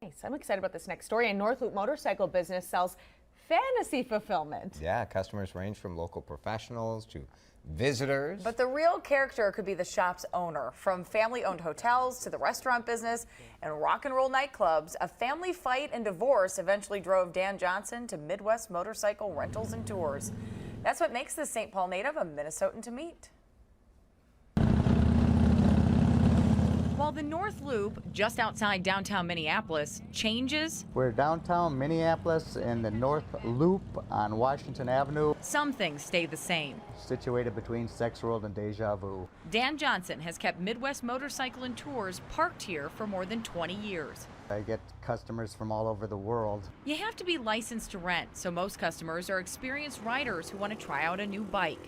Nice. I'm excited about this next story. A North Loop motorcycle business sells fantasy fulfillment. Yeah, customers range from local professionals to visitors. But the real character could be the shop's owner. From family-owned hotels to the restaurant business and rock and roll nightclubs, a family fight and divorce eventually drove Dan Johnson to Midwest Motorcycle Rentals and Tours. That's what makes this St. Paul native a Minnesotan to meet. While the North Loop, just outside downtown Minneapolis, changes, We're downtown Minneapolis in the North Loop on Washington Avenue, some things stay the same. situated between Sex World and Deja Vu. Dan Johnson has kept Midwest Motorcycle and Tours parked here for more than 20 years. I get customers from all over the world. You have to be licensed to rent, so most customers are experienced riders who want to try out a new bike.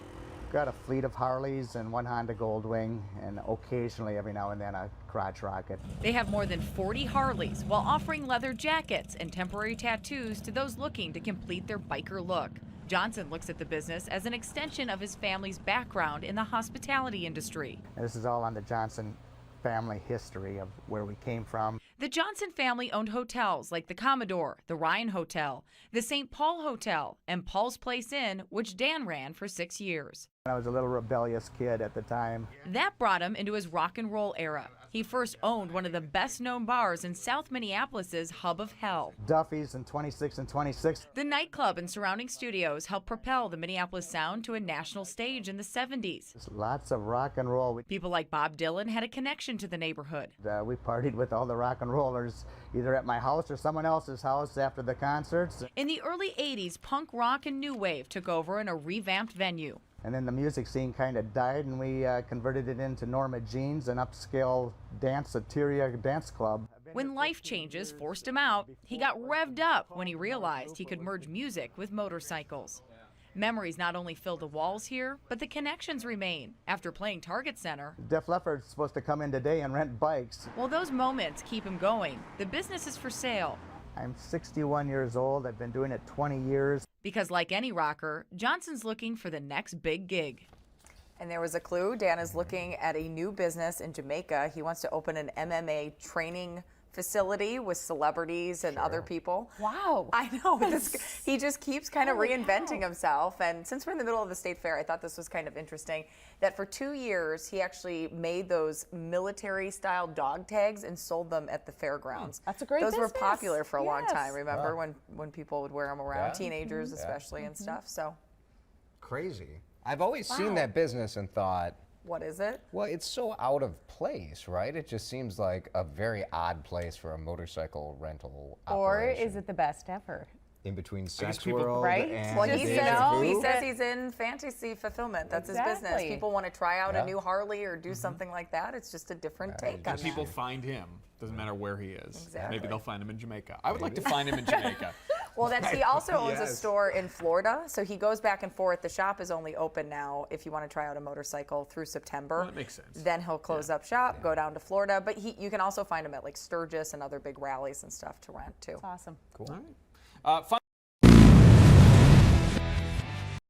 Got a fleet of Harleys and one Honda Goldwing, and occasionally, every now and then, a crotch rocket. They have more than 40 Harleys while offering leather jackets and temporary tattoos to those looking to complete their biker look. Johnson looks at the business as an extension of his family's background in the hospitality industry. And this is all on the Johnson family history of where we came from. The Johnson family owned hotels like the Commodore, the Ryan Hotel, the St. Paul Hotel, and Paul's Place Inn, which Dan ran for 6 years. I was a little rebellious kid at the time. That brought him into his rock and roll era. He first owned one of the best-known bars in South Minneapolis's hub of hell. Duffy's and 26 and 26. The nightclub and surrounding studios helped propel the Minneapolis sound to a national stage in the 70s. There's lots of rock and roll. People like Bob Dylan had a connection to the neighborhood. We partied with all the rock and rollers, either at my house or someone else's house after the concerts. In the early 80s, punk rock and new wave took over in a revamped venue. And then the music scene kind of died, and we converted it into Norma Jean's, an upscale danceteria dance club. When life changes forced him out, he got revved up when he realized he could merge music with motorcycles. Memories not only fill the walls here, but the connections remain. After playing Target Center, Def Leppard's supposed to come in today and rent bikes. while those moments keep him going, the business is for sale. I'm 61 years old. I've been doing it 20 years. Because like any rocker, Johnson's looking for the next big gig. And there was a clue. Dan is looking at a new business in Jamaica. He wants to open an MMA training facility with celebrities and other people. Wow. I know. He just keeps kind of reinventing himself. And since we're in the middle of the state fair, I thought this was kind of interesting that for 2 years, he actually made those military-style dog tags and sold them at the fairgrounds. That's a great Those business. were popular for a long Yes. time, remember, when people would wear them around, Yeah. teenagers especially and stuff. So Crazy. I've always seen that business and thought, what is it? well, it's so out of place, right? It just seems like a very odd place for a motorcycle rental Or operation. is it the best ever? In between Sex people- World Right? and Well, Just, he you says, know, he he's says a- he's in fantasy fulfillment. That's his business. Exactly. People want to try out Yeah. a new Harley or do something like that. It's just a different take on And people that. find him. Doesn't matter where he is. Exactly. Maybe they'll find him in Jamaica. I would like to find him in Jamaica. Well, he also owns a Yes. store in Florida, so he goes back and forth. The shop is only open now if you want to try out a motorcycle through September. Well, that makes sense. Then he'll close up shop, go down to Florida. But you can also find him at like Sturgis and other big rallies and stuff to rent too. Awesome. Cool. All right.